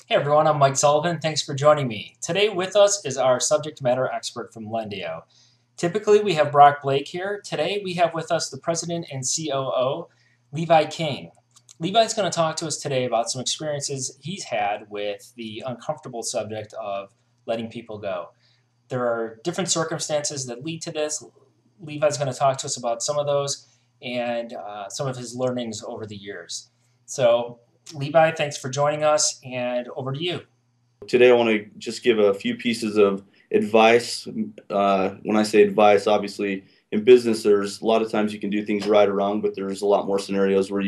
Hey everyone, I'm Mike Sullivan. Thanks for joining me. Today with us is our subject matter expert from Lendio. Typically we have Brock Blake here. Today we have with us the president and COO, Levi King. Levi's going to talk to us today about some experiences he's had with the uncomfortable subject of letting people go. There are different circumstances that lead to this. Levi's going to talk to us about some of those and some of his learnings over the years. So Levi, thanks for joining us, and over to you. Today I want to just give a few pieces of advice. When I say advice, obviously in business there's a lot of times you can do things right or wrong, but there's a lot more scenarios where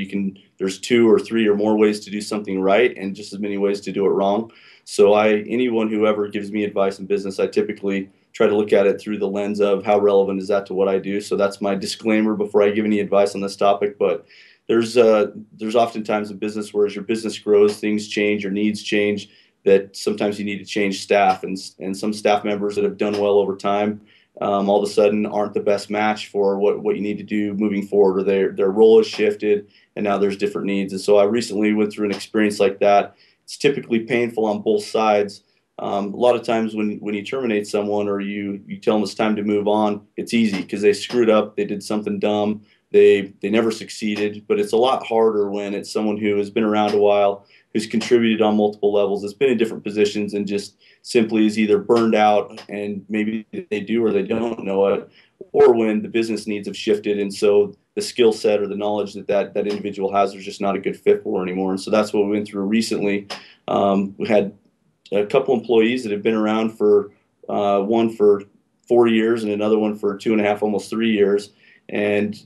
there's two or three or more ways to do something right and just as many ways to do it wrong. So anyone who ever gives me advice in business, I typically try to look at it through the lens of how relevant is that to what I do. So that's my disclaimer before I give any advice on this topic. But there's oftentimes in business where as your business grows, things change, your needs change, that sometimes you need to change staff, and some staff members that have done well over time all of a sudden aren't the best match for what you need to do moving forward, or their role has shifted and now there's different needs. And so I recently went through an experience like that. It's typically painful on both sides. A lot of times when you terminate someone or you tell them it's time to move on, it's easy because they screwed up, they did something dumb, they never succeeded. But it's a lot harder when it's someone who has been around a while, who's contributed on multiple levels, has been in different positions, and just simply is either burned out and maybe they do or they don't know it, or when the business needs have shifted and so the skill set or the knowledge that individual has is just not a good fit for anymore. And so that's what we went through recently. We had a couple employees that have been around for one for 4 years and another one for 2.5, almost 3 years. And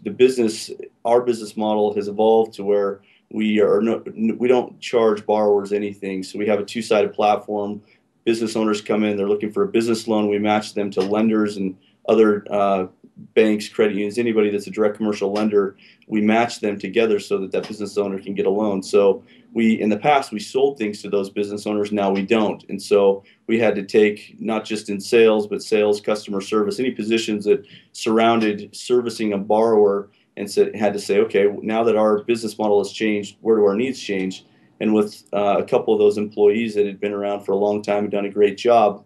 our business model has evolved to where we don't charge borrowers anything. So we have a two-sided platform. Business owners come in, they're looking for a business loan. We match them to lenders and other banks, credit unions, anybody that's a direct commercial lender. We match them together so that business owner can get a loan. So in the past, we sold things to those business owners. Now we don't. And so we had to take, not just in sales, but sales, customer service, any positions that surrounded servicing a borrower, and had to say, okay, now that our business model has changed, where do our needs change? And with a couple of those employees that had been around for a long time and done a great job,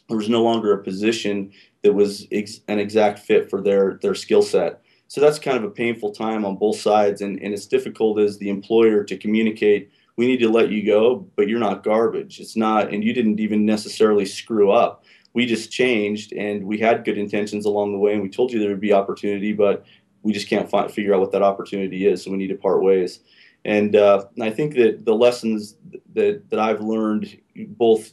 there was no longer a position that was an exact fit for their skill set. So that's kind of a painful time on both sides, and it's difficult as the employer to communicate, we need to let you go, but you're not garbage. It's not, and you didn't even necessarily screw up. We just changed, and we had good intentions along the way, and we told you there would be opportunity, but we just can't figure out what that opportunity is, so we need to part ways. And I think that the lessons that I've learned, both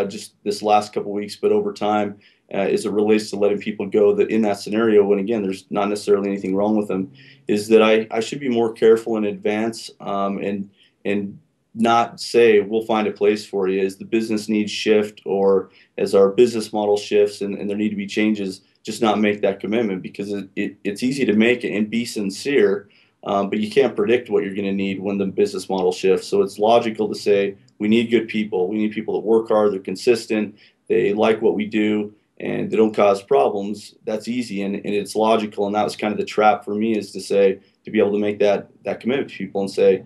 just this last couple of weeks, but over time, as it relates to letting people go, that in that scenario, when again there's not necessarily anything wrong with them, is that I should be more careful in advance, and not say we'll find a place for you as the business needs shift or as our business model shifts and there need to be changes. Just not make that commitment, because it's easy to make it and be sincere, but you can't predict what you're going to need when the business model shifts. So it's logical to say we need good people. We need people that work hard, they're consistent, they like what we do, and they don't cause problems. That's easy, and it's logical. And that was kind of the trap for me, is to be able to make that commitment to people and say,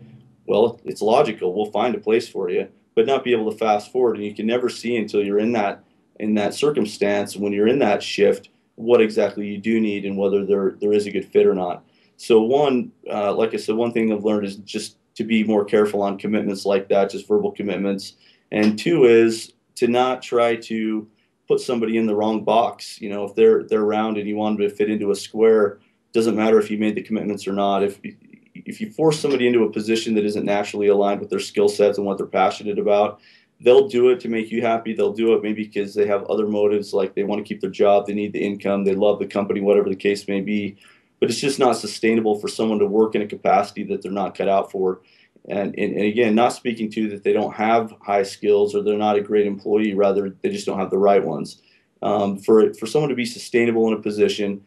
well, it's logical, we'll find a place for you, but not be able to fast forward. And you can never see until you're in that circumstance, when you're in that shift, what exactly you do need and whether there is a good fit or not. So like I said, one thing I've learned is just to be more careful on commitments like that, just verbal commitments. And two is to not try to put somebody in the wrong box. You know, if they're round and you want them to fit into a square, doesn't matter if you made the commitments or not. If you force somebody into a position that isn't naturally aligned with their skill sets and what they're passionate about, they'll do it to make you happy. They'll do it maybe because they have other motives, like they want to keep their job, they need the income, they love the company, whatever the case may be. But it's just not sustainable for someone to work in a capacity that they're not cut out for. And again, not speaking to that they don't have high skills or they're not a great employee, rather they just don't have the right ones. For someone to be sustainable in a position,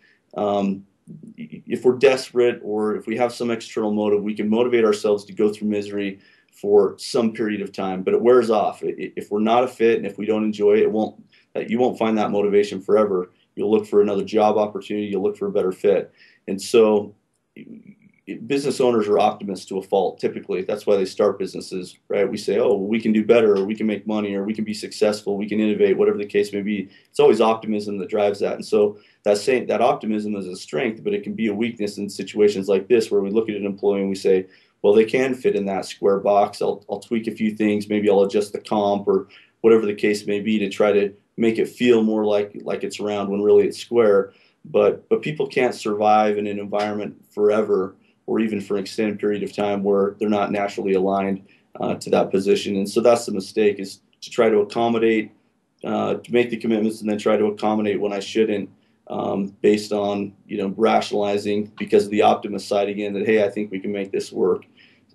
if we're desperate or if we have some external motive, we can motivate ourselves to go through misery for some period of time, but it wears off. If we're not a fit and if we don't enjoy it, you won't find that motivation forever. You'll look for another job opportunity. You'll look for a better fit. And so business owners are optimists to a fault. Typically, that's why they start businesses, right? We say, oh, we can do better, or we can make money, or we can be successful, we can innovate, whatever the case may be. It's always optimism that drives that. And so that optimism is a strength, but it can be a weakness in situations like this, where we look at an employee and we say, well, they can fit in that square box. I'll tweak a few things, maybe I'll adjust the comp or whatever the case may be to try to make it feel more like it's round when really it's square. But people can't survive in an environment forever, or even for an extended period of time, where they're not naturally aligned to that position. And so that's the mistake, is to try to accommodate, to make the commitments and then try to accommodate when I shouldn't, based on, rationalizing because of the optimist side again, that, hey, I think we can make this work.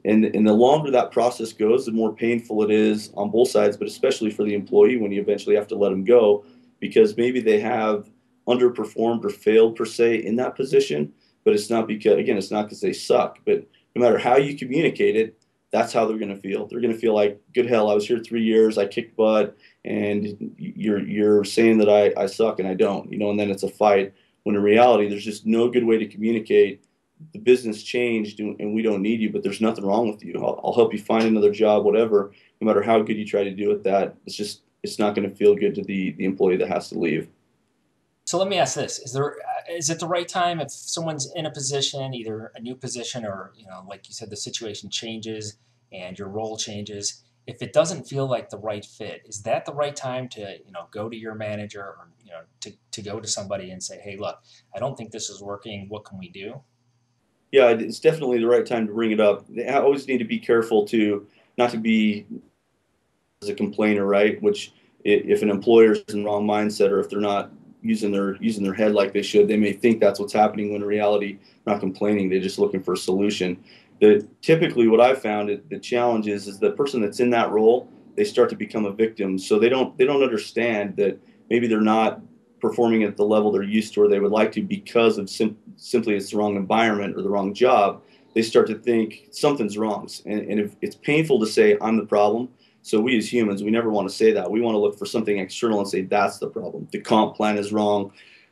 And the longer that process goes, the more painful it is on both sides, but especially for the employee when you eventually have to let them go, because maybe they have underperformed or failed per se in that position. But it's not because, again, it's not because they suck. But no matter how you communicate it, that's how they're going to feel. They're going to feel like, good hell, I was here 3 years, I kicked butt, and you're saying that I suck and I don't, and then it's a fight. When in reality, there's just no good way to communicate. The business changed, and we don't need you, but there's nothing wrong with you. I'll help you find another job, whatever. No matter how good you try to do it, it's not going to feel good to the employee that has to leave. So let me ask this: is it the right time if someone's in a position, either a new position or, like you said, the situation changes and your role changes? If it doesn't feel like the right fit, is that the right time to, go to your manager or, to go to somebody and say, hey, look, I don't think this is working. What can we do? Yeah, it's definitely the right time to bring it up. I always need to be careful not to be as a complainer, right? Which, if an employer's in the wrong mindset, or if they're not using their head like they should, they may think that's what's happening, when in reality, they're not complaining. They're just looking for a solution. Typically, what I've found, the challenge is the person that's in that role, they start to become a victim. So they don't understand that maybe they're not performing at the level they're used to or they would like to, because of simply it's the wrong environment or the wrong job. They start to think something's wrong, and if it's painful to say I'm the problem. So we as humans, we never want to say that. We want to look for something external and say that's the problem. The comp plan is wrong.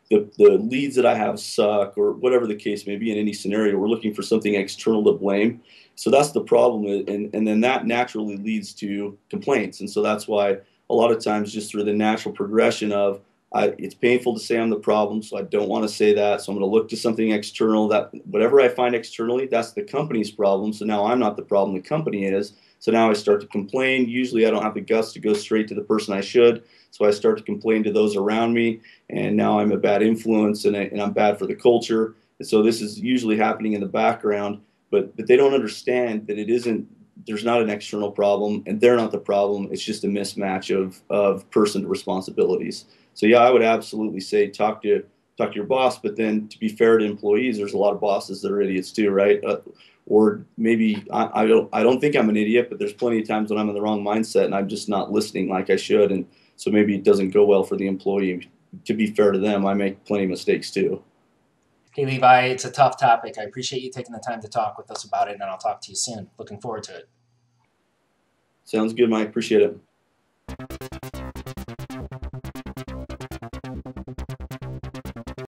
The leads that I have suck, or whatever the case may be in any scenario. We're looking for something external to blame. So that's the problem. And then that naturally leads to complaints. And so that's why a lot of times, just through the natural progression of, it's painful to say I'm the problem, so I don't want to say that. So I'm going to look to something external. That whatever I find externally, that's the company's problem. So now I'm not the problem, the company is. So now I start to complain. Usually I don't have the guts to go straight to the person I should. So I start to complain to those around me. And now I'm a bad influence, and I'm bad for the culture. And so this is usually happening in the background. But they don't understand that there's not an external problem, and they're not the problem. It's just a mismatch of person responsibilities. So yeah, I would absolutely say talk to your boss. But then, to be fair to employees, there's a lot of bosses that are idiots too, right? Or maybe I don't think I'm an idiot, but there's plenty of times when I'm in the wrong mindset and I'm just not listening like I should, and so maybe it doesn't go well for the employee. To be fair to them, I make plenty of mistakes too. Hey, Levi, it's a tough topic. I appreciate you taking the time to talk with us about it, and I'll talk to you soon. Looking forward to it. Sounds good, Mike. Appreciate it.